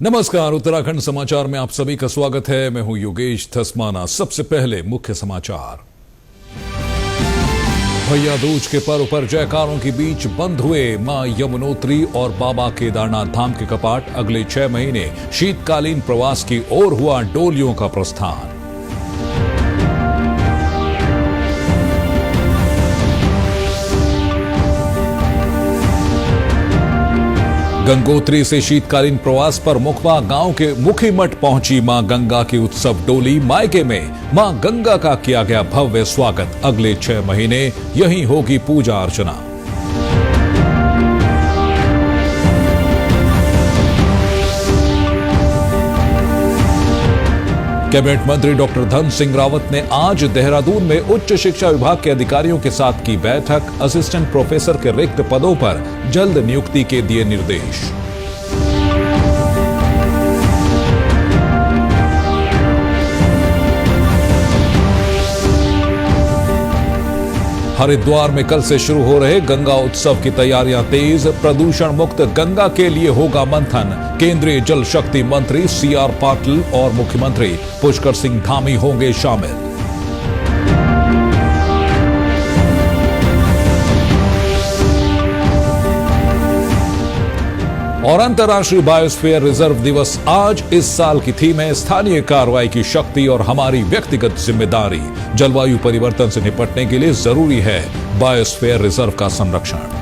नमस्कार, उत्तराखंड समाचार में आप सभी का स्वागत है। मैं हूं योगेश धस्माना। सबसे पहले मुख्य समाचार। भैया दूज के पर्व पर जयकारों के बीच बंद हुए मां यमुनोत्री और बाबा केदारनाथ धाम के कपाट। अगले 6 महीने शीतकालीन प्रवास की ओर हुआ डोलियों का प्रस्थान। गंगोत्री से शीतकालीन प्रवास पर मुखवा गांव के मुखी मठ पहुंची मां गंगा की उत्सव डोली। मायके में मां गंगा का किया गया भव्य स्वागत। अगले 6 महीने यहीं होगी पूजा अर्चना। कैबिनेट मंत्री डॉक्टर धन सिंह रावत ने आज देहरादून में उच्च शिक्षा विभाग के अधिकारियों के साथ की बैठक। असिस्टेंट प्रोफेसर के रिक्त पदों पर जल्द नियुक्ति के दिए निर्देश। हरिद्वार में कल से शुरू हो रहे गंगा उत्सव की तैयारियां तेज। प्रदूषण मुक्त गंगा के लिए होगा मंथन। केंद्रीय जल शक्ति मंत्री CR पाटिल और मुख्यमंत्री पुष्कर सिंह धामी होंगे शामिल। और अंतर्राष्ट्रीय बायोस्फीयर रिजर्व दिवस आज। इस साल की थीम है स्थानीय कार्रवाई की शक्ति और हमारी व्यक्तिगत जिम्मेदारी। जलवायु परिवर्तन से निपटने के लिए जरूरी है बायोस्फीयर रिजर्व का संरक्षण।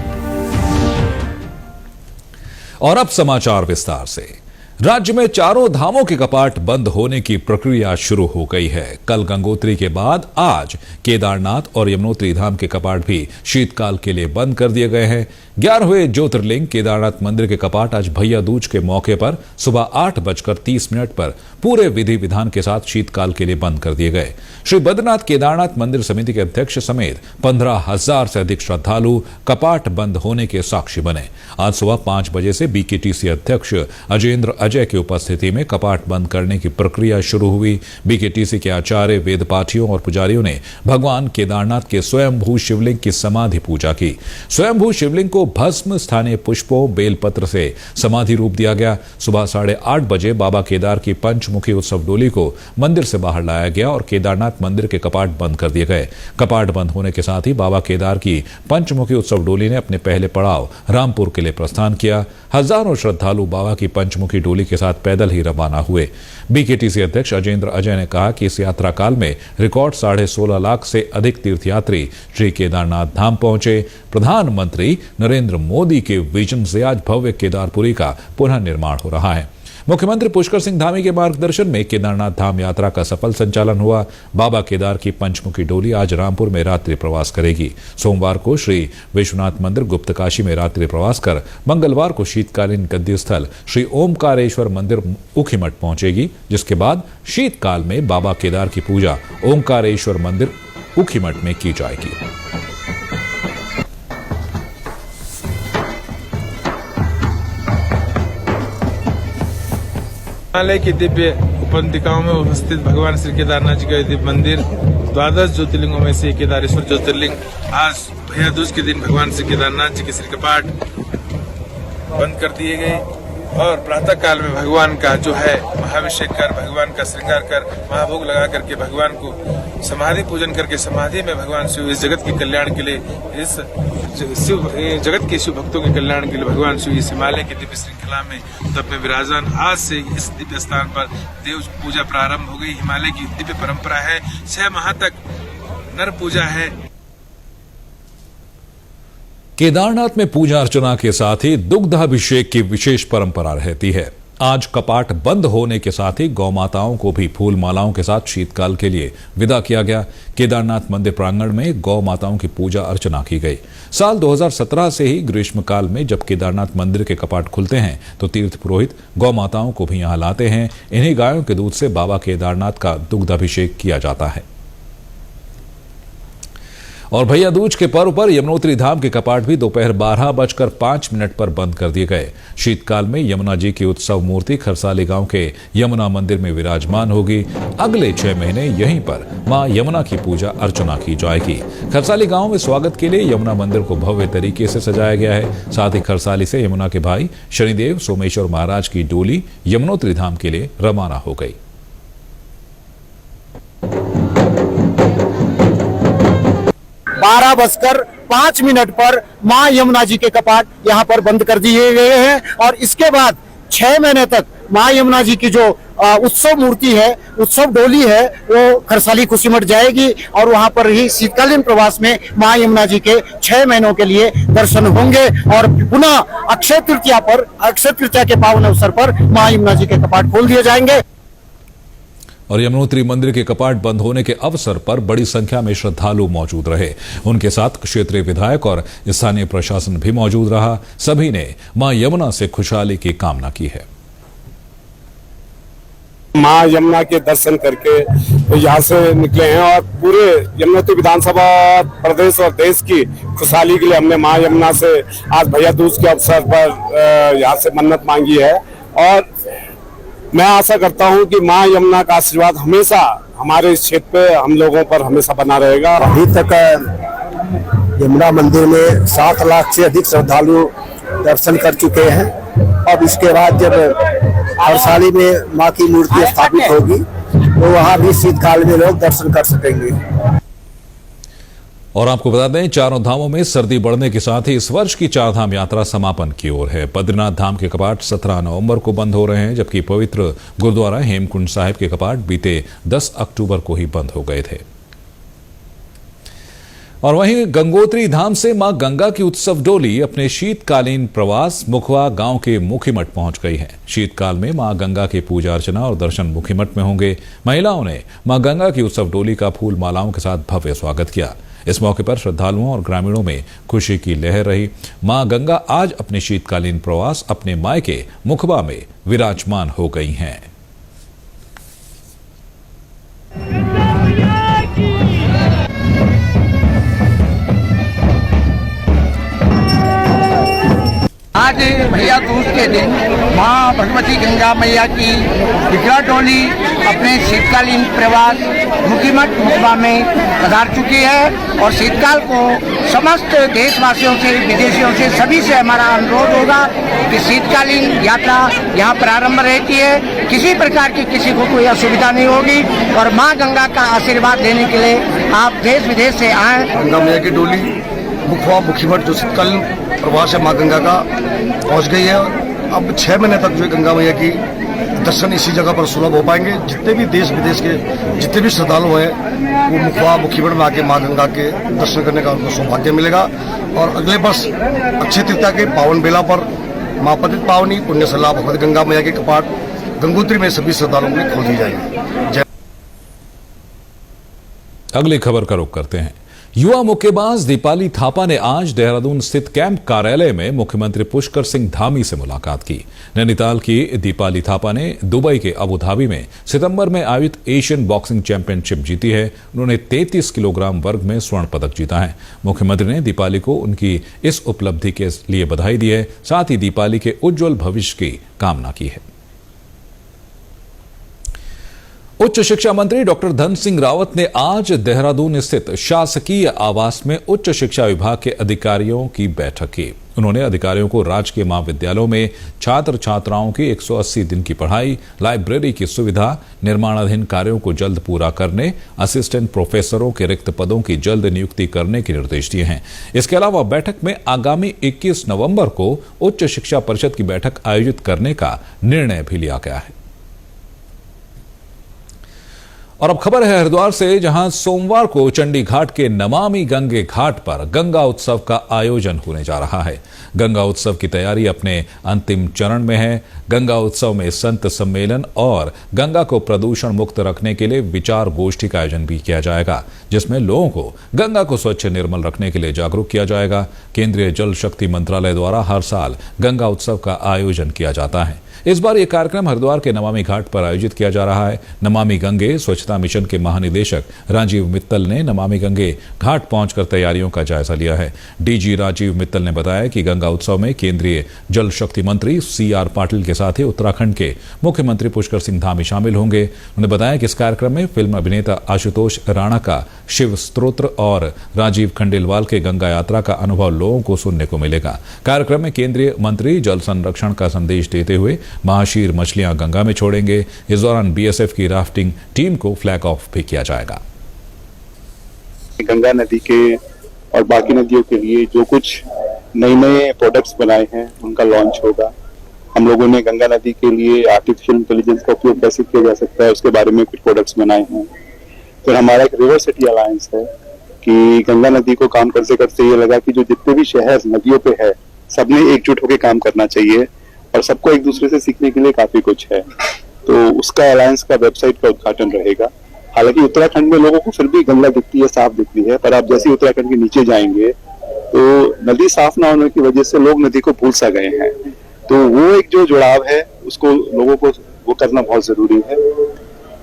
और अब समाचार विस्तार से। राज्य में चारों धामों के कपाट बंद होने की प्रक्रिया शुरू हो गई है। कल गंगोत्री के बाद आज केदारनाथ और यमुनोत्री धाम के कपाट भी शीतकाल के लिए बंद कर दिए गए हैं। 11वें ज्योतिर्लिंग केदारनाथ मंदिर के कपाट आज भैया दूज के मौके पर सुबह 8:30 पर पूरे विधि विधान के साथ शीतकाल के लिए बंद कर दिए गए। श्री बद्रीनाथ केदारनाथ मंदिर समिति के अध्यक्ष समेत 15,000 से अधिक श्रद्धालु कपाट बंद होने के साक्षी बने। आज सुबह 5 बजे से BKTC अध्यक्ष अजेंद्र अजय की उपस्थिति में कपाट बंद करने की प्रक्रिया शुरू हुई। BKTC के आचार्य, वेद पाठियों और पुजारियों ने भगवान केदारनाथ के स्वयंभू शिवलिंग की समाधि पूजा की। स्वयंभू शिवलिंग को भस्म, स्थानीय पुष्पों, बेलपत्र से समाधि रूप दिया गया। सुबह 8:30 बजे बाबा केदार की पंचमुखी उत्सव डोली को मंदिर से बाहर लाया गया और केदारनाथ मंदिर के कपाट बंद कर दिए गए। कपाट बंद होने के साथ ही बाबा केदार की पंचमुखी उत्सव डोली ने अपने पहले पड़ाव रामपुर के लिए प्रस्थान किया। हजारों श्रद्धालु बाबा की पंचमुखी डोली के साथ पैदल ही रवाना हुए। BKTC अध्यक्ष अजेंद्र अजय ने कहा कि इस यात्रा काल में रिकॉर्ड 16.5 लाख से अधिक तीर्थयात्री श्री केदारनाथ धाम पहुंचे। प्रधानमंत्री नरेंद्र मोदी के विजन से आज भव्य केदारपुरी का पुनः निर्माण हो रहा है। मुख्यमंत्री पुष्कर सिंह धामी के मार्गदर्शन में केदारनाथ धाम यात्रा का सफल संचालन हुआ। बाबा केदार की पंचमुखी डोली आज रामपुर में रात्रि प्रवास करेगी। सोमवार को श्री विश्वनाथ मंदिर गुप्तकाशी में रात्रि प्रवास कर मंगलवार को शीतकालीन गद्दी स्थल श्री ओमकारेश्वर मंदिर ऊखीमठ पहुंचेगी, जिसके बाद शीतकाल में बाबा केदार की पूजा ओमकारेश्वर मंदिर ऊखीमठ में की जाएगी। हिमालय की दिव्य उपत्यकाओं में उपस्थित भगवान श्री केदारनाथ जी का दिव्य मंदिर 12 ज्योतिर्लिंगों में से केदारेश्वर ज्योतिर्लिंग। आज भैया दूज के दिन भगवान श्री केदारनाथ जी के श्री कपाट बंद कर दिए गए और प्रातः काल में भगवान का जो है महाभिषेक कर, भगवान का श्रृंगार कर, महाभोग लगा करके भगवान को समाधि पूजन करके समाधि में भगवान शिव इस जगत के कल्याण के लिए, इस शिव जगत के शिव भक्तों के कल्याण के लिए भगवान शिव इस हिमालय की दिव्य श्रृंखला में तब में विराजमान। आज से इस दिव्य स्थान पर देव पूजा प्रारंभ हो गई। हिमालय की दिव्य परंपरा है, 6 माह तक नर पूजा है। केदारनाथ में पूजा अर्चना के साथ ही दुग्धाभिषेक की विशेष परंपरा रहती है। आज कपाट बंद होने के साथ ही गौ माताओं को भी फूल मालाओं के साथ शीतकाल के लिए विदा किया गया। केदारनाथ मंदिर प्रांगण में गौ माताओं की पूजा अर्चना की गई। साल 2017 से ही ग्रीष्मकाल में जब केदारनाथ मंदिर के कपाट खुलते हैं तो तीर्थ पुरोहित गौ माताओं को भी यहां लाते हैं। इन्हीं गायों के दूध से बाबा केदारनाथ का दुग्धाभिषेक किया जाता है। और भैया दूज के पर्व पर यमुनोत्री धाम के कपाट भी दोपहर 12:05 पर बंद कर दिए गए। शीतकाल में यमुना जी की उत्सव मूर्ति खरसाली गांव के यमुना मंदिर में विराजमान होगी। अगले 6 महीने यहीं पर मां यमुना की पूजा अर्चना की जाएगी। खरसाली गांव में स्वागत के लिए यमुना मंदिर को भव्य तरीके से सजाया गया है। साथ ही खरसाली से यमुना के भाई शनिदेव सोमेश्वर महाराज की डोली यमुनोत्री धाम के लिए रवाना हो गई। 12:05 पर मां यमुना जी के कपाट यहां पर बंद कर दिए गए हैं और इसके बाद 6 महीने तक मां यमुना जी की जो उत्सव मूर्ति है, उत्सव डोली है, वो खरसाली कुशीमठ जाएगी और वहां पर ही शीतकालीन प्रवास में मां यमुना जी के 6 महीनों के लिए दर्शन होंगे और पुनः अक्षय तृतीया के पावन अवसर पर मां यमुना जी के कपाट खोल दिए जाएंगे। और यमुनोत्री मंदिर के कपाट बंद होने के अवसर पर बड़ी संख्या में श्रद्धालु मौजूद रहे। उनके साथ क्षेत्रीय विधायक और स्थानीय प्रशासन भी मौजूद रहा। सभी ने मां यमुना से खुशहाली की कामना की है। मां यमुना के दर्शन करके यहाँ से निकले हैं और पूरे यमुनोत्री विधानसभा प्रदेश और देश की खुशहाली के लिए हमने मां यमुना से आज भैया दूज के अवसर पर यहाँ से मन्नत मांगी है और मैं आशा करता हूं कि मां यमुना का आशीर्वाद हमेशा हमारे इस क्षेत्र पे हम लोगों पर हमेशा बना रहेगा। अभी तक यमुना मंदिर में 7 लाख से अधिक श्रद्धालु दर्शन कर चुके हैं। अब इसके बाद जब खरसाली में मां की मूर्ति स्थापित होगी तो वहां भी शीतकाल में लोग दर्शन कर सकेंगे। और आपको बता दें, चारों धामों में सर्दी बढ़ने के साथ ही इस वर्ष की 4 धाम यात्रा समापन की ओर है। बद्रीनाथ धाम के कपाट 17 नवंबर को बंद हो रहे हैं, जबकि पवित्र गुरुद्वारा हेमकुंड साहिब के कपाट बीते 10 अक्टूबर को ही बंद हो गए थे। और वहीं गंगोत्री धाम से मां गंगा की उत्सव डोली अपने शीतकालीन प्रवास मुखवा गांव के मुखीमठ पहुंच गई है। शीतकाल में मां गंगा की पूजा अर्चना और दर्शन मुखीमठ में होंगे। महिलाओं ने मां गंगा की उत्सव डोली का फूल मालाओं के साथ भव्य स्वागत किया। इस मौके पर श्रद्धालुओं और ग्रामीणों में खुशी की लहर रही। मां गंगा आज अपने शीतकालीन प्रवास अपने मायके मुखबा में विराजमान हो गई हैं। आज भैया दूज के दिन मां भगवती गंगा मैया की विग्रह डोली अपने शीतकालीन प्रवास मुखीमठ मुखबा में पधार चुकी है और शीतकाल को समस्त देशवासियों से, विदेशियों से, सभी से हमारा अनुरोध होगा कि शीतकालीन यात्रा यहाँ प्रारंभ रहती है। किसी प्रकार की किसी को कोई असुविधा नहीं होगी और मां गंगा का आशीर्वाद लेने के लिए आप देश विदेश से आए। गंगा मैया की डोली मुखवा मुखीमठ जो शीतकालीन प्रवास है मां गंगा का पहुंच गई है। अब 6 महीने तक जो गंगा मैया की दर्शन इसी जगह पर सुलभ हो पाएंगे। जितने भी देश विदेश के जितने भी श्रद्धालु हैं वो मुखवा मुखीमठ में आके मां गंगा के दर्शन करने का उनको सौभाग्य मिलेगा। और अगले वर्ष अक्षय तृतीया के पावन बेला पर मां पतित पावनी पुण्य सलाह भगवती गंगा मैया के कपाट गंगोत्री में सभी श्रद्धालुओं के लिए खोल दी जाएंगे। अगली खबर का रुख करते हैं। युवा मुक्केबाज दीपाली थापा ने आज देहरादून स्थित कैंप कार्यालय में मुख्यमंत्री पुष्कर सिंह धामी से मुलाकात की। नैनीताल की दीपाली थापा ने दुबई के अबू धाबी में सितंबर में आयोजित एशियन बॉक्सिंग चैंपियनशिप जीती है। उन्होंने 33 किलोग्राम वर्ग में स्वर्ण पदक जीता है। मुख्यमंत्री ने दीपाली को उनकी इस उपलब्धि के लिए बधाई दी है। साथ ही दीपाली के उज्जवल भविष्य की कामना की है। उच्च शिक्षा मंत्री डॉक्टर धन सिंह रावत ने आज देहरादून स्थित शासकीय आवास में उच्च शिक्षा विभाग के अधिकारियों की बैठक की। उन्होंने अधिकारियों को राजकीय महाविद्यालयों में छात्र छात्राओं की 180 दिन की पढ़ाई, लाइब्रेरी की सुविधा, निर्माणाधीन कार्यों को जल्द पूरा करने, असिस्टेंट प्रोफेसरों के रिक्त पदों की जल्द नियुक्ति करने के निर्देश दिए हैं। इसके अलावा बैठक में आगामी 21 नवंबर को उच्च शिक्षा परिषद की बैठक आयोजित करने का निर्णय भी लिया गया है। और अब खबर है हरिद्वार से, जहां सोमवार को चंडी घाट के नमामि गंगे घाट पर गंगा उत्सव का आयोजन होने जा रहा है। गंगा उत्सव की तैयारी अपने अंतिम चरण में है। गंगा उत्सव में संत सम्मेलन और गंगा को प्रदूषण मुक्त रखने के लिए विचार गोष्ठी का आयोजन भी किया जाएगा, जिसमें लोगों को गंगा को स्वच्छ निर्मल रखने के लिए जागरूक किया जाएगा। केंद्रीय जल शक्ति मंत्रालय द्वारा हर साल गंगा उत्सव का आयोजन किया जाता है। इस बार यह कार्यक्रम हरिद्वार के नमामि घाट पर आयोजित किया जा रहा है। नमामि गंगे स्वच्छ स्वच्छता मिशन के महानिदेशक राजीव मित्तल ने नमामि गंगे घाट पहुंचकर तैयारियों का जायजा लिया है। डीजी राजीव मित्तल ने बताया कि गंगा उत्सव में केंद्रीय जल शक्ति मंत्री CR पाटिल के साथ ही उत्तराखंड के मुख्यमंत्री पुष्कर सिंह धामी शामिल होंगे। उन्होंने बताया कि इस कार्यक्रम में फिल्म अभिनेता आशुतोष राणा का शिव स्तोत्र और राजीव खंडेलवाल के गंगा यात्रा का अनुभव लोगों को सुनने को मिलेगा। कार्यक्रम में केंद्रीय मंत्री जल संरक्षण का संदेश देते हुए महाशीर मछलियां गंगा में छोड़ेंगे। इस दौरान BSF की राफ्टिंग टीम को फ्लैग ऑफ भी किया जाएगा। गंगा नदी के और बाकी नदियों के लिए जो कुछ नए प्रोडक्ट्स बनाए हैं उनका लॉन्च होगा। हम लोगों ने गंगा नदी के लिए आर्टिफिशियल इंटेलिजेंस का उपयोग कैसे किया जा सकता है उसके बारे में कुछ प्रोडक्ट्स बनाए हैं। फिर हमारा एक रिवर सिटी अलायंस है कि गंगा नदी को काम करते करते ये लगा कि जो जितने भी शहर नदियों पे है सबने एकजुट होकर काम करना चाहिए और सबको एक दूसरे से सीखने के लिए काफी कुछ है। तो उसका अलायंस का वेबसाइट का उद्घाटन रहेगा। हालांकि उत्तराखंड में लोगों को फिर भी गंगा दिखती है, साफ दिखती है, पर आप जैसे ही उत्तराखंड के नीचे जाएंगे तो नदी साफ ना होने की वजह से लोग नदी को भूल सा गए हैं। तो वो एक जो जुड़ाव है उसको लोगों को वो करना बहुत जरूरी है।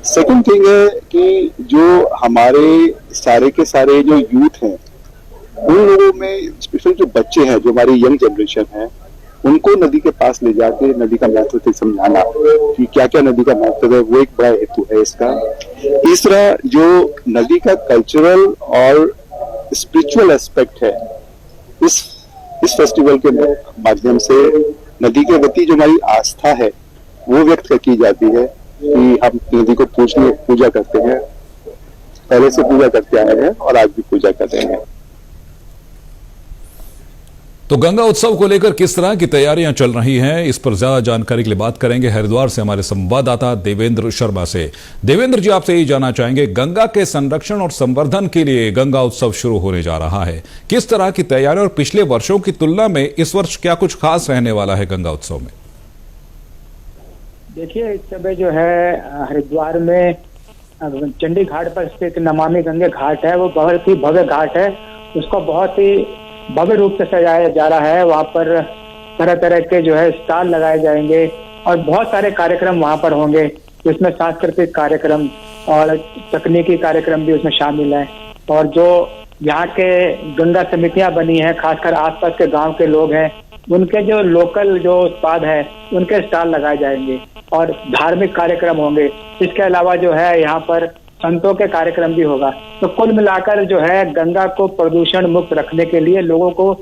सेकंड थिंग है कि जो हमारे सारे के सारे जो यूथ हैं उन लोगों में स्पेशली जो बच्चे हैं, जो हमारी यंग जनरेशन है, उनको नदी के पास ले जाके नदी का महत्व समझाना कि क्या क्या नदी का महत्व है, वो एक बड़ा हेतु है इसका। तीसरा जो नदी का कल्चरल और स्पिरिचुअल एस्पेक्ट है, इस फेस्टिवल के माध्यम से नदी के प्रति जो हमारी आस्था है वो व्यक्त की जाती है कि हम नदी को पूजा करते हैं, पहले से पूजा करते आए हैं और आज भी पूजा कर रहे हैं। तो गंगा उत्सव को लेकर किस तरह की तैयारियां चल रही हैं, इस पर ज्यादा जानकारी के लिए बात करेंगे हरिद्वार से हमारे संवाददाता देवेंद्र शर्मा से। देवेंद्र जी, आपसे यही जानना चाहेंगे, गंगा के संरक्षण और संवर्धन के लिए गंगा उत्सव शुरू होने जा रहा है, किस तरह की तैयारी और पिछले वर्षों की तुलना में इस वर्ष क्या कुछ खास रहने वाला है गंगा उत्सव में? देखिए, इस समय जो है हरिद्वार में चंडी घाट पर स्थित नमामि गंगे घाट है, वो बहुत ही भव्य घाट है। उसको बहुत ही भव्य रूप से सजाया जा रहा है। वहाँ पर तरह तरह के जो है स्टॉल लगाए जाएंगे और बहुत सारे कार्यक्रम वहाँ पर होंगे, जिसमें सांस्कृतिक कार्यक्रम और तकनीकी कार्यक्रम भी उसमें शामिल है। और जो यहाँ के गंगा समितियाँ बनी हैं, खासकर आसपास के गांव के लोग हैं, उनके जो लोकल जो उत्पाद है उनके स्टॉल लगाए जाएंगे और धार्मिक कार्यक्रम होंगे। इसके अलावा जो है यहाँ पर संतों के कार्यक्रम भी होगा। तो कुल मिलाकर जो है गंगा को प्रदूषण मुक्त रखने के लिए, लोगों को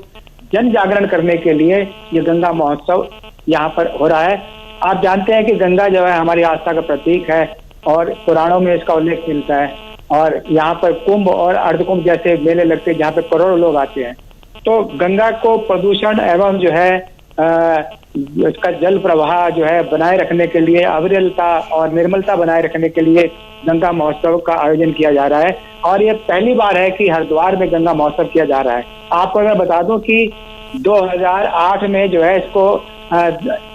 जन जागरण करने के लिए ये गंगा महोत्सव यहाँ पर हो रहा है। आप जानते हैं कि गंगा जो है हमारी आस्था का प्रतीक है और पुराणों में इसका उल्लेख मिलता है। और यहाँ पर कुंभ और अर्धकुंभ जैसे मेले लगते हैं जहाँ पे करोड़ों लोग आते हैं। तो गंगा को प्रदूषण एवं जो है इसका जल प्रवाह जो है बनाए रखने के लिए, अविरलता और निर्मलता बनाए रखने के लिए गंगा महोत्सव का आयोजन किया जा रहा है। और ये पहली बार है कि हरिद्वार में गंगा महोत्सव किया जा रहा है। आपको मैं बता दूं कि 2008 में जो है इसको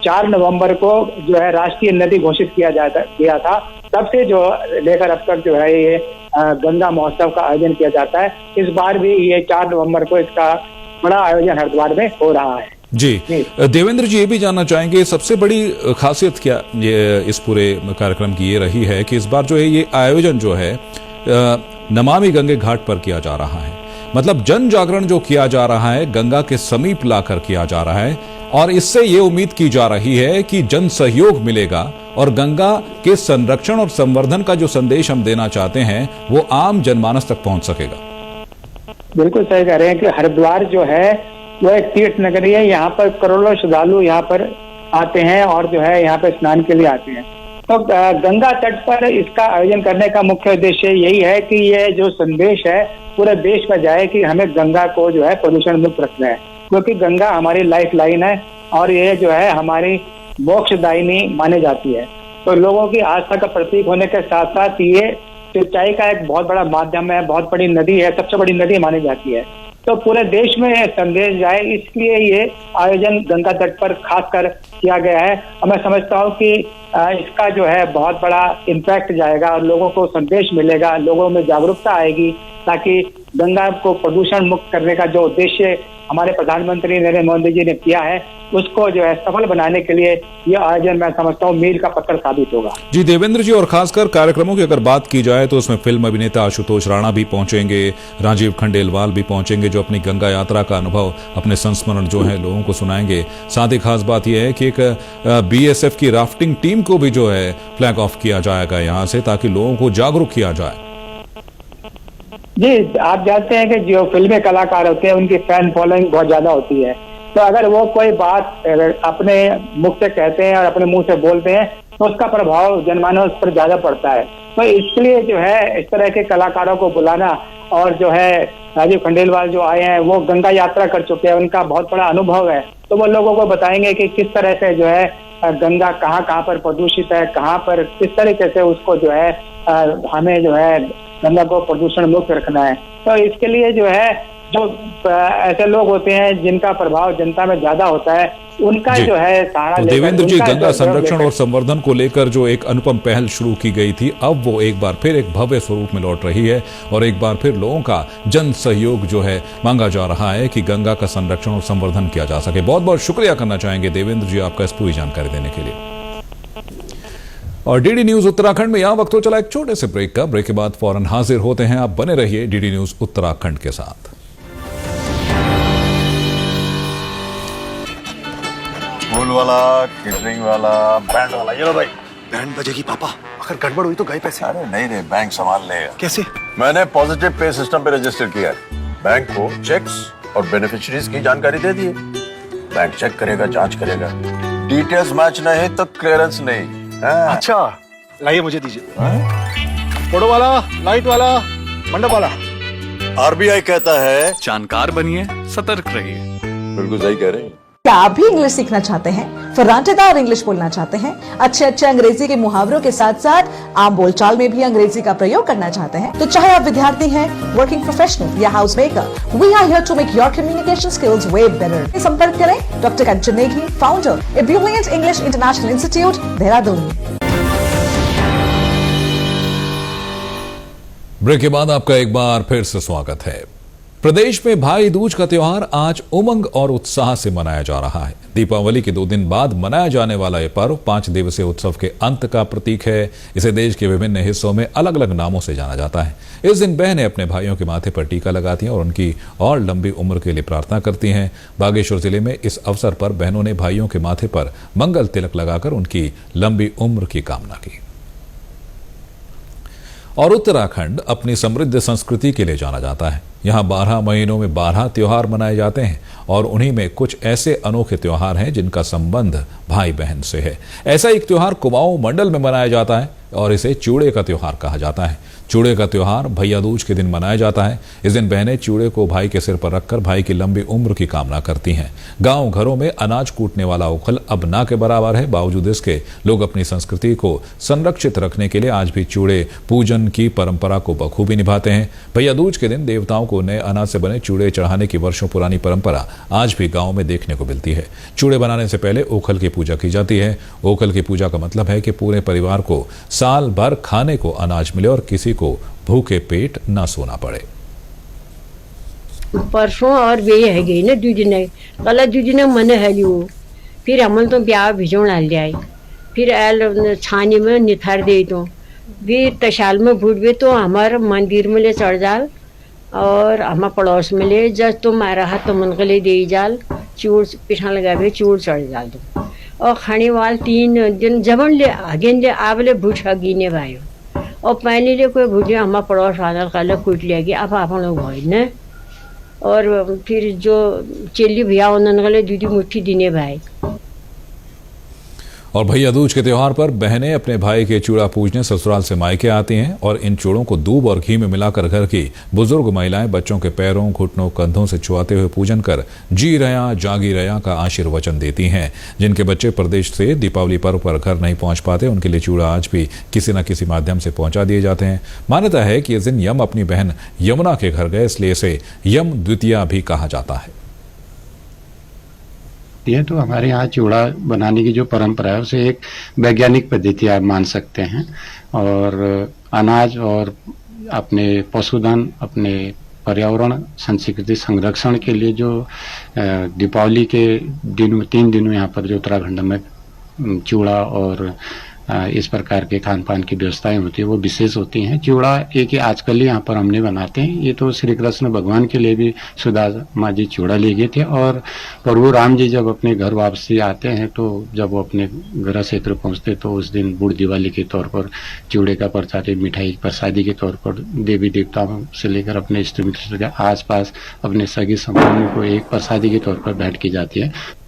4 नवंबर को जो है राष्ट्रीय नदी घोषित किया था। तब से जो लेकर अब तक जो है ये गंगा महोत्सव का आयोजन किया जाता है। इस बार भी ये 4 नवंबर को इसका बड़ा आयोजन हरिद्वार में हो रहा है। जी देवेंद्र जी, ये भी जानना चाहेंगे सबसे बड़ी खासियत क्या ये इस पूरे कार्यक्रम की ये रही है कि इस बार जो है ये आयोजन जो है नमामि गंगे घाट पर किया जा रहा है, मतलब जन जागरण जो किया जा रहा है गंगा के समीप लाकर किया जा रहा है और इससे ये उम्मीद की जा रही है कि जन सहयोग मिलेगा और गंगा के संरक्षण और संवर्धन का जो संदेश हम देना चाहते हैं वो आम जनमानस तक पहुंच सकेगा। बिल्कुल सही कह रहे हैं कि हरिद्वार जो है वो एक तीर्थ नगरी है। यहाँ पर करोड़ों श्रद्धालु यहाँ पर आते हैं और जो है यहाँ पर स्नान के लिए आते हैं। तो गंगा तट पर इसका आयोजन करने का मुख्य उद्देश्य यही है कि ये जो संदेश है पूरे देश में जाए कि हमें गंगा को जो है प्रदूषण मुक्त रखना है, क्योंकि गंगा हमारी लाइफ लाइन है और ये जो है हमारी मोक्षदायिनी मानी जाती है। तो लोगों की आस्था का प्रतीक होने के साथ साथ ये सिंचाई का एक बहुत बड़ा माध्यम है, बहुत बड़ी नदी है, सबसे बड़ी नदी मानी जाती है। तो पूरे देश में संदेश जाए इसलिए ये आयोजन गंगा तट पर खासकर किया गया है। और मैं समझता हूँ कि इसका जो है बहुत बड़ा इम्पैक्ट जाएगा और लोगों को संदेश मिलेगा, लोगों में जागरूकता आएगी ताकि गंगा को प्रदूषण मुक्त करने का जो उद्देश्य हमारे प्रधानमंत्री नरेंद्र मोदी जी ने किया है, उसको जो है सफल बनाने के लिए यह आयोजन मैं समझता हूँ मील का पत्थर साबित होगा। जी देवेंद्र जी, और खासकर कार्यक्रमों की अगर बात की जाए तो उसमें फिल्म अभिनेता आशुतोष राणा भी पहुंचेंगे, राजीव खंडेलवाल भी पहुंचेंगे, जो अपनी गंगा यात्रा का अनुभव, अपने संस्मरण जो है लोगों को सुनाएंगे। साथ ही खास बात यह है कि एक बीएसएफ की राफ्टिंग टीम को भी जो है फ्लैग ऑफ किया जाएगा यहाँ से, ताकि लोगों को जागरूक किया जाए। जी, आप जानते हैं कि जो फिल्मी कलाकार होते हैं उनकी फैन फॉलोइंग बहुत ज्यादा होती है, तो अगर वो कोई बात अपने मुख से कहते हैं और अपने मुंह से बोलते हैं तो उसका प्रभाव जनमानस पर ज्यादा पड़ता है। तो इसलिए जो है इस तरह के कलाकारों को बुलाना, और जो है राजीव खंडेलवाल जो आए हैं वो गंगा यात्रा कर चुके हैं, उनका बहुत बड़ा अनुभव है, तो वो लोगों को बताएंगे कि किस तरह से जो है गंगा कहाँ पर प्रदूषित है, कहाँ पर किस तरीके से उसको जो है हमें जो है गंगा को प्रदूषण मुक्त रखना है। तो इसके लिए जो है जो ऐसे लोग होते हैं जिनका प्रभाव जनता में ज्यादा होता है, उनका जो है सहारा तो देवेंद्र जी, गंगा संरक्षण और संवर्धन को लेकर जो एक अनुपम पहल शुरू की गई थी, अब वो एक बार फिर एक भव्य स्वरूप में लौट रही है और एक बार फिर लोगों का जन सहयोग जो है मांगा जा रहा है कि गंगा का संरक्षण और संवर्धन किया जा सके। बहुत बहुत शुक्रिया करना चाहेंगे देवेंद्र जी आपका इस पूरी जानकारी देने के लिए। और डीडी न्यूज उत्तराखंड में यहां वक्त हो चला एक छोटे से ब्रेक का। ब्रेक के बाद फौरन हाजिर होते हैं। आप बने रहिए डीडी न्यूज उत्तराखंड के साथ। फूल वाला, केटरिंग वाला, बैंड वाला, ये लो भाई। बैंड बजेगी पापा, अगर गड़बड़ हुई तो गए पैसे। अरे नहीं रे, बैंक संभाल लेगा। कैसे? मैंने पॉजिटिव पे सिस्टम पे रजिस्टर किया है। बैंक को चेक्स और बेनिफिशियरीज की जानकारी दे दी है। बैंक चेक करेगा, जांच करेगा, डिटेल्स मैच नहीं तो क्लियरेंस नहीं। अच्छा, लाइए मुझे दीजिए। फोटो वाला, लाइट वाला, मंडप वाला। आरबीआई कहता है जानकार बनिए, सतर्क रहिए। बिल्कुल सही कह रहे हैं। क्या आप भी इंग्लिश सीखना चाहते हैं, फर्राटेदार इंग्लिश बोलना चाहते हैं, अच्छे अंग्रेजी के मुहावरों के साथ साथ आम बोलचाल में भी अंग्रेजी का प्रयोग करना चाहते हैं, तो चाहे आप विद्यार्थी हैं, वर्किंग प्रोफेशनल या house maker, we are here to make your communication skills way better. संपर्क करें doctor Kanchan Negi, founder Brilliant English International Institute, Dehradun. Break के बाद आपका एक बार फिर से स्वागत है। प्रदेश में भाई दूज का त्योहार आज उमंग और उत्साह से मनाया जा रहा है। दीपावली के 2 दिन बाद मनाया जाने वाला यह पर्व 5 दिवसीय उत्सव के अंत का प्रतीक है। इसे देश के विभिन्न हिस्सों में अलग अलग नामों से जाना जाता है। इस दिन बहनें अपने भाइयों के माथे पर टीका लगाती हैं और उनकी और लंबी उम्र के लिए प्रार्थना करती हैं। बागेश्वर जिले में इस अवसर पर बहनों ने भाइयों के माथे पर मंगल तिलक लगाकर उनकी लंबी उम्र की कामना की। और उत्तराखंड अपनी समृद्ध संस्कृति के लिए जाना जाता है। यहाँ 12 महीनों में 12 त्योहार मनाए जाते हैं और उन्हीं में कुछ ऐसे अनोखे त्योहार हैं जिनका संबंध भाई बहन से है। ऐसा एक त्योहार कुमाऊं मंडल में मनाया जाता है और इसे चूड़े का त्योहार कहा जाता है। चूड़े का त्योहार भैया दूज के दिन मनाया जाता है। इस दिन बहनें चूड़े को भाई के सिर पर रखकर भाई की लंबी उम्र की कामना करती हैं। गांव घरों में अनाज कूटने वाला उखल अब ना के बराबर है। बावजूद इसके लोग अपनी संस्कृति को संरक्षित रखने के लिए आज भी चूड़े पूजन की परंपरा को बखूबी निभाते हैं। भैया दूज के दिन देवताओं को नए अनाज से बने चूड़े चढ़ाने की वर्षों पुरानी परंपरा आज भी गाँव में देखने को मिलती है। चूड़े बनाने से पहले ओखल की पूजा की जाती है। ओखल की पूजा का मतलब है कि पूरे परिवार को साल भर खाने को अनाज मिले और किसी को भूखे पेट ना सोना पड़े। परसों और वे है गई ना दूजने कल दूजने मन है लियो फिर अमल तो ब्याह भिजोण आ जाए फिर एल छानी में निथार दे तो फिर तशाल में भूटवे तो हमारे मंदिर में ले चढ़ जाल और हम पड़ोस में ले जब तो मारा हाथ तो मन के ले दे जाल चूड़ पिछा लगा के चूड़ चढ़ जाल तो और खाने वाल 3 दिन जबन ले आगे ले आवले भूठ गिने भाई और पहले ले कोई भूजे हम पड़ोस वाला कल कूट लिया गया अब आप लोग भाई ने और फिर जो चेली भैया उन्होंने कल दीदी मुट्ठी दिने भाई। और भैया दूज के त्योहार पर बहनें अपने भाई के चूड़ा पूजने ससुराल से मायके आती हैं और इन चूड़ों को दूध और घी में मिलाकर घर की बुजुर्ग महिलाएं बच्चों के पैरों घुटनों कंधों से छुआते हुए पूजन कर जी रया जागी रया का आशीर्वचन देती हैं। जिनके बच्चे प्रदेश से दीपावली पर्व पर घर नहीं पहुंच पाते उनके लिए चूड़ा आज भी किसी न किसी माध्यम से पहुंचा दिए जाते हैं। मान्यता है कि इस दिन यम अपनी बहन यमुना के घर गए, इसलिए इसे यम द्वितीया भी कहा जाता है। है तो हमारे यहाँ चूड़ा बनाने की जो परंपरा है उसे एक वैज्ञानिक पद्धति आप मान सकते हैं और अनाज और अपने पशुधन अपने पर्यावरण संस्कृति संरक्षण के लिए जो दीपावली के दिन 3 दिनों यहाँ पर जो उत्तराखंड में चूड़ा और इस प्रकार के खान पान की व्यवस्थाएं होती है वो विशेष होती हैं। चूड़ा एक आजकल ही यहाँ पर हमने बनाते हैं, ये तो श्री कृष्ण भगवान के लिए भी सुदामा जी चूड़ा ले गए थे और प्रभु राम जी जब अपने घर वापसी आते हैं तो जब वो अपने गृह क्षेत्र पहुंचते तो उस दिन बूढ़ दिवाली के तौर पर चूड़े का प्रसादी मिठाई प्रसादी के तौर पर देवी देवताओं से लेकर अपने इष्ट मित्र के आसपास अपने सगी संबंधियों को एक प्रसादी के तौर पर भेंट की जाती है।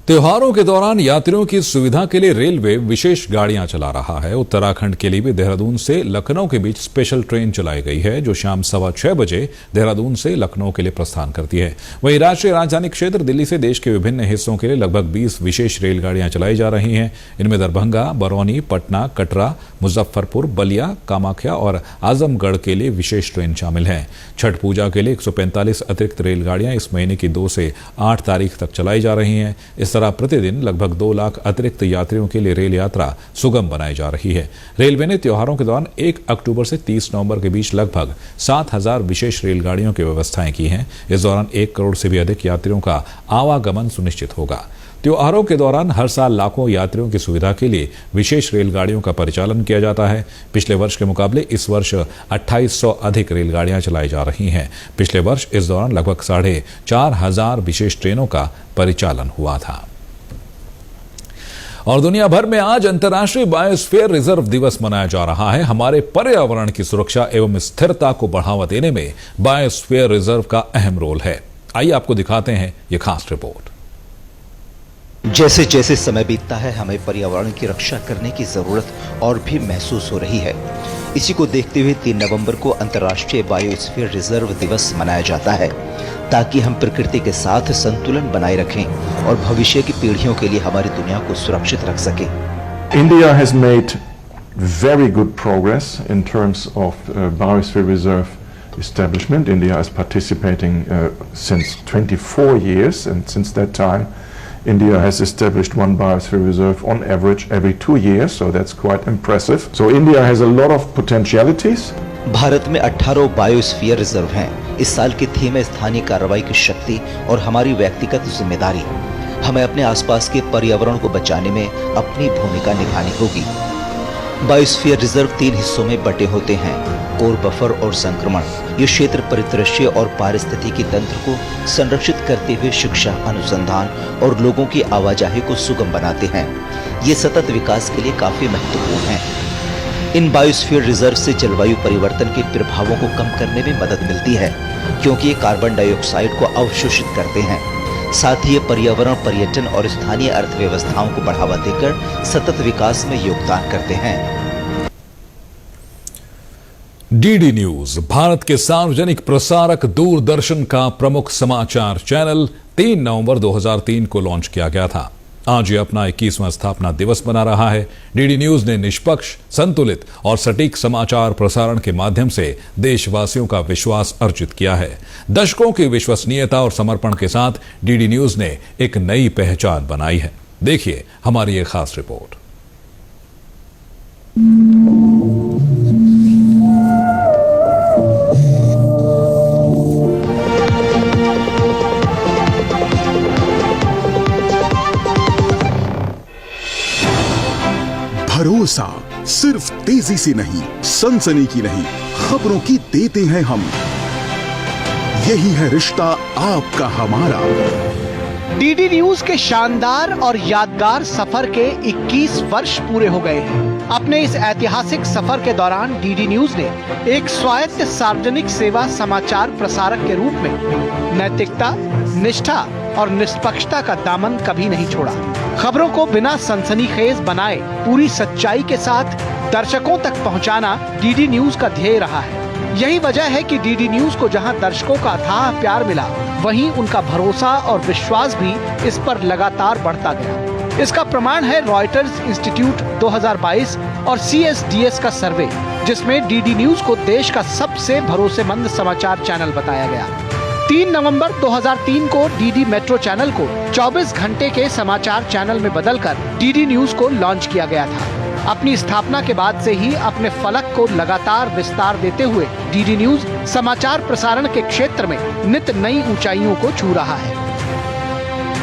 त्योहारों के दौरान यात्रियों की सुविधा के लिए रेलवे विशेष गाड़ियां चला रहा है। उत्तराखंड के लिए भी देहरादून से लखनऊ के बीच स्पेशल ट्रेन चलाई गई है जो शाम 6:15 बजे देहरादून से लखनऊ के लिए प्रस्थान करती है। वहीं राष्ट्रीय राजधानी क्षेत्र दिल्ली से देश के विभिन्न हिस्सों के लिए लगभग 20 विशेष रेलगाड़ियां चलाई जा रही हैं। इनमें दरभंगा, बरौनी, पटना, कटरा, मुजफ्फरपुर, बलिया, कामाख्या और आजमगढ़ के लिए विशेष ट्रेन शामिल है। छठ पूजा के लिए 145 अतिरिक्त रेलगाड़ियां इस महीने की 2 से 8 तारीख तक चलाई जा रही हैं। इस तरह प्रतिदिन लगभग 2 लाख अतिरिक्त यात्रियों के लिए रेल यात्रा सुगम बनाई जा रही है। रेलवे ने त्योहारों के दौरान 1 अक्टूबर से 30 नवंबर के बीच लगभग 7,000 विशेष रेलगाड़ियों की व्यवस्थाएं की हैं। इस दौरान 1 करोड़ से भी अधिक यात्रियों का आवागमन सुनिश्चित होगा। त्योहारों के दौरान हर साल लाखों यात्रियों की सुविधा के लिए विशेष रेलगाड़ियों का परिचालन किया जाता है। पिछले वर्ष के मुकाबले इस वर्ष 2800 अधिक रेलगाड़ियां चलाई जा रही हैं। पिछले वर्ष इस दौरान लगभग 4,500 विशेष ट्रेनों का परिचालन हुआ था। और दुनिया भर में आज अंतर्राष्ट्रीय बायोस्फीयर रिजर्व दिवस मनाया जा रहा है। हमारे पर्यावरण की सुरक्षा एवं स्थिरता को बढ़ावा देने में बायोस्फीयर रिजर्व का अहम रोल है। आइए आपको दिखाते हैं ये खास रिपोर्ट। जैसे जैसे समय बीतता है हमें पर्यावरण की रक्षा करने की जरूरत और भी महसूस हो रही है। इसी को देखते हुए 3 नवंबर को अंतर्राष्ट्रीय बायोस्फीयर रिजर्व दिवस मनाया जाता है ताकि हम प्रकृति के साथ संतुलन बनाए रखें और भविष्य की पीढ़ियों के लिए हमारी दुनिया को सुरक्षित रख सकें। India has made very good progress in terms of biosphere reserve establishment. India is participating since 24 years, and since that time India has established 1 biosphere reserve on average every 2 years, so that's quite impressive. So India has a lot of potentialities. Bharat में 18 biosphere reserve हैं। इस साल की theme है स्थानीय कार्रवाई की शक्ति और हमारी व्यक्तिगत जिम्मेदारी। हमें अपने आसपास के पर्यावरण को बचाने में अपनी भूमिका निभानी होगी। बायोस्फीयर रिजर्व 3 हिस्सों में बटे होते हैं, कोर, बफर और संक्रमण। ये क्षेत्र परिदृश्य और पारिस्थितिकी तंत्र को संरक्षित करते हुए शिक्षा, अनुसंधान और लोगों की आवाजाही को सुगम बनाते हैं। ये सतत विकास के लिए काफी महत्वपूर्ण हैं। इन बायोस्फीयर रिजर्व से जलवायु परिवर्तन के प्रभावों को कम करने में मदद मिलती है क्योंकि ये कार्बन डाइऑक्साइड को अवशोषित करते हैं। साथ ही ये पर्यावरण, पर्यटन और स्थानीय अर्थव्यवस्थाओं को बढ़ावा देकर सतत विकास में योगदान करते हैं। डीडी न्यूज, भारत के सार्वजनिक प्रसारक दूरदर्शन का प्रमुख समाचार चैनल 3 नवंबर 2003 को लॉन्च किया गया था। आज ये अपना 21वां स्थापना दिवस मना रहा है। डीडी न्यूज ने निष्पक्ष, संतुलित और सटीक समाचार प्रसारण के माध्यम से देशवासियों का विश्वास अर्जित किया है। दशकों की विश्वसनीयता और समर्पण के साथ डीडी न्यूज ने एक नई पहचान बनाई है। देखिए हमारी ये खास रिपोर्ट। भरोसा सिर्फ तेजी से नहीं, सनसनी की नहीं, खबरों की देते हैं हम। यही है रिश्ता आपका हमारा। डीडी न्यूज के शानदार और यादगार सफर के 21 वर्ष पूरे हो गए हैं। अपने इस ऐतिहासिक सफर के दौरान डीडी न्यूज ने एक स्वायत्त सार्वजनिक सेवा समाचार प्रसारक के रूप में नैतिकता, निष्ठा और निष्पक्षता का दामन कभी नहीं छोड़ा। खबरों को बिना सनसनीखेज बनाए पूरी सच्चाई के साथ दर्शकों तक पहुंचाना डीडी न्यूज का ध्येय रहा है। यही वजह है कि डीडी न्यूज को जहां दर्शकों का अथाह प्यार मिला, वहीं उनका भरोसा और विश्वास भी इस पर लगातार बढ़ता गया। इसका प्रमाण है रॉयटर्स इंस्टीट्यूट 2022 और CSDS का सर्वे, जिसमें डीडी न्यूज को देश का सबसे भरोसेमंद समाचार चैनल बताया गया। 3 नवंबर 2003 को डीडी मेट्रो चैनल को 24 घंटे के समाचार चैनल में बदलकर डीडी न्यूज को लॉन्च किया गया था। अपनी स्थापना के बाद से ही अपने फलक को लगातार विस्तार देते हुए डीडी न्यूज समाचार प्रसारण के क्षेत्र में नित नई ऊंचाइयों को छू रहा है।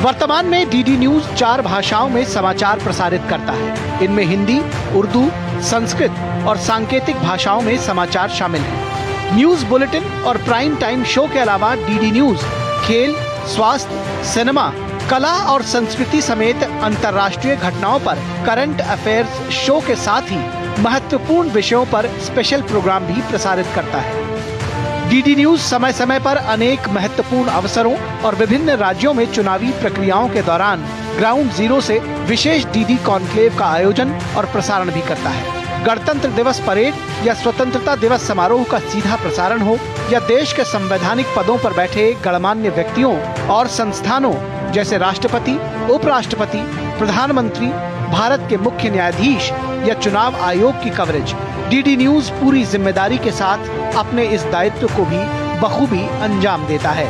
वर्तमान में डीडी न्यूज 4 भाषाओं में समाचार प्रसारित करता है। इनमें हिंदी, उर्दू, संस्कृत और सांकेतिक भाषाओं में समाचार शामिल हैं। न्यूज बुलेटिन और प्राइम टाइम शो के अलावा डीडी न्यूज खेल, स्वास्थ्य, सिनेमा, कला और संस्कृति समेत अंतर्राष्ट्रीय घटनाओं पर करंट अफेयर्स शो के साथ ही महत्वपूर्ण विषयों पर स्पेशल प्रोग्राम भी प्रसारित करता है। डीडी न्यूज समय समय पर अनेक महत्वपूर्ण अवसरों और विभिन्न राज्यों में चुनावी प्रक्रियाओं के दौरान ग्राउंड जीरो से विशेष डीडी कॉन्क्लेव का आयोजन और प्रसारण भी करता है। गणतंत्र दिवस परेड या स्वतंत्रता दिवस समारोह का सीधा प्रसारण हो या देश के संवैधानिक पदों पर बैठे गणमान्य व्यक्तियों और संस्थानों जैसे राष्ट्रपति, उपराष्ट्रपति, प्रधानमंत्री, भारत के मुख्य न्यायाधीश या चुनाव आयोग की कवरेज, डीडी न्यूज पूरी जिम्मेदारी के साथ अपने इस दायित्व को भी बखूबी अंजाम देता है।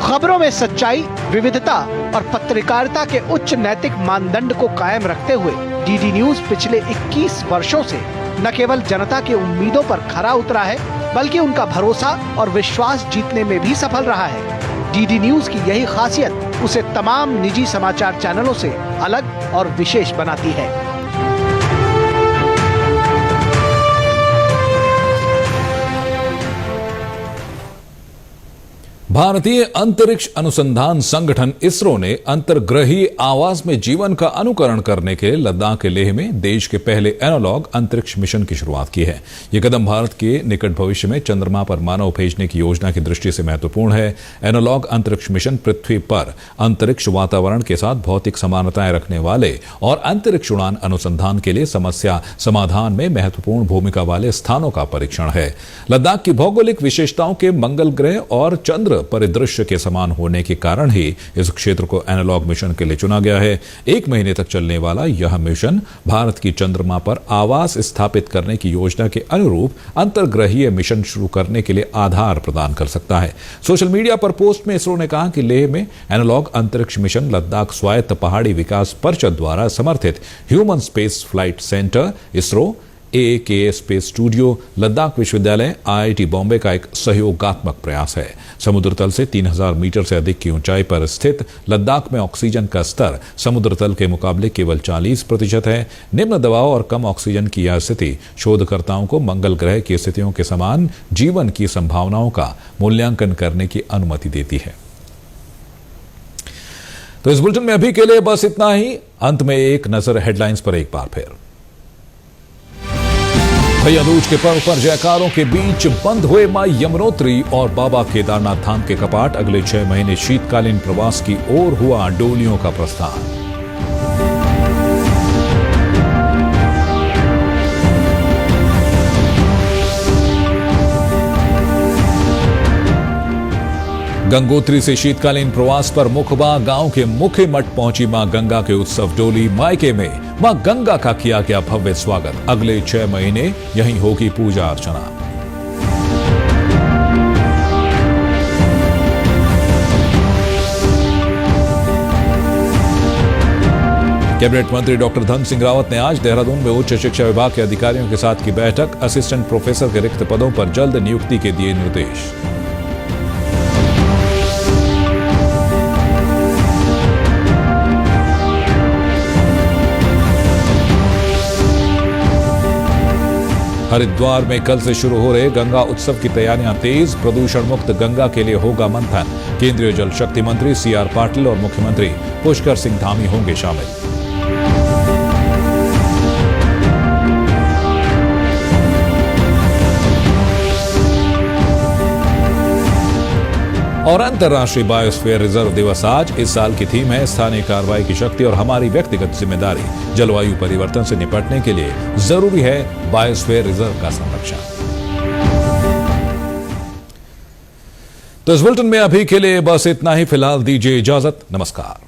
खबरों में सच्चाई, विविधता और पत्रकारिता के उच्च नैतिक मानदंड को कायम रखते हुए डीडी न्यूज पिछले 21 वर्षों से न केवल जनता के उम्मीदों पर खरा उतरा है, बल्कि उनका भरोसा और विश्वास जीतने में भी सफल रहा है। डीडी न्यूज की यही खासियत उसे तमाम निजी समाचार चैनलों से अलग और विशेष बनाती है। भारतीय अंतरिक्ष अनुसंधान संगठन इसरो ने अंतर्ग्रहीय आवास में जीवन का अनुकरण करने के लिए लद्दाख के लेह में देश के पहले एनालॉग अंतरिक्ष मिशन की शुरुआत की है। यह कदम भारत के निकट भविष्य में चंद्रमा पर मानव भेजने की योजना की दृष्टि से महत्वपूर्ण है। एनालॉग अंतरिक्ष मिशन पृथ्वी पर अंतरिक्ष वातावरण के साथ भौतिक समानताएं रखने वाले और अंतरिक्ष उड़ान अनुसंधान के लिए समस्या समाधान में महत्वपूर्ण भूमिका वाले स्थानों का परीक्षण है। लद्दाख की भौगोलिक विशेषताओं के मंगल ग्रह और चंद्र परिदृश्य के समान होने के कारण ही इस क्षेत्र को एनालॉग मिशन के लिए चुना गया है। 1 महीने तक चलने वाला यह मिशन भारत की चंद्रमा पर आवास स्थापित करने की योजना के अनुरूप अंतर्ग्रहीय मिशन शुरू करने के लिए आधार प्रदान कर सकता है। सोशल मीडिया पर पोस्ट में इसरो ने कहा कि लेह में एनालॉग अंतरिक्ष मिशन लद्दाख स्वायत्त पहाड़ी विकास परिषद द्वारा समर्थित human space flight centre, ISRO, AAKA space studio, Ladakh विश्वविद्यालय, IIT बॉम्बे का एक सहयोगात्मक प्रयास है। समुद्र तल से 3000 मीटर से अधिक की ऊंचाई पर स्थित लद्दाख में ऑक्सीजन का स्तर समुद्र तल के मुकाबले केवल 40% है। निम्न दबाव और कम ऑक्सीजन की यह स्थिति शोधकर्ताओं को मंगल ग्रह की स्थितियों के समान जीवन की संभावनाओं का मूल्यांकन करने की अनुमति देती है। तो इस बुलेटिन में अभी के लिए बस इतना ही। अंत में एक नजर हेडलाइंस पर एक बार फिर। भैया दूज के पर्व पर जयकारों के बीच बंद हुए मां यमुनोत्री और बाबा केदारनाथ धाम के कपाट। अगले 6 महीने शीतकालीन प्रवास की ओर हुआ डोलियों का प्रस्थान। गंगोत्री से शीतकालीन प्रवास पर मुखबा गांव के मुख्य मठ पहुंची मां गंगा के उत्सव डोली। मायके में मां गंगा का किया गया भव्य स्वागत। अगले 6 महीने यहीं होगी पूजा अर्चना। कैबिनेट मंत्री डॉक्टर धन सिंह रावत ने आज देहरादून में उच्च शिक्षा विभाग के अधिकारियों के साथ की बैठक। असिस्टेंट प्रोफेसर के रिक्त पदों पर जल्द नियुक्ति के दिए निर्देश। हरिद्वार में कल से शुरू हो रहे गंगा उत्सव की तैयारियां तेज। प्रदूषण मुक्त गंगा के लिए होगा मंथन। केंद्रीय जल शक्ति मंत्री CR पाटिल और मुख्यमंत्री पुष्कर सिंह धामी होंगे शामिल। और अंतर्राष्ट्रीय बायोस्फीयर रिजर्व दिवस आज। इस साल की थीम है स्थानीय कार्रवाई की शक्ति और हमारी व्यक्तिगत जिम्मेदारी। जलवायु परिवर्तन से निपटने के लिए जरूरी है बायोस्फीयर रिजर्व का संरक्षण। तो इस बुलेटिन में अभी के लिए बस इतना ही। फिलहाल दीजिए इजाजत। नमस्कार।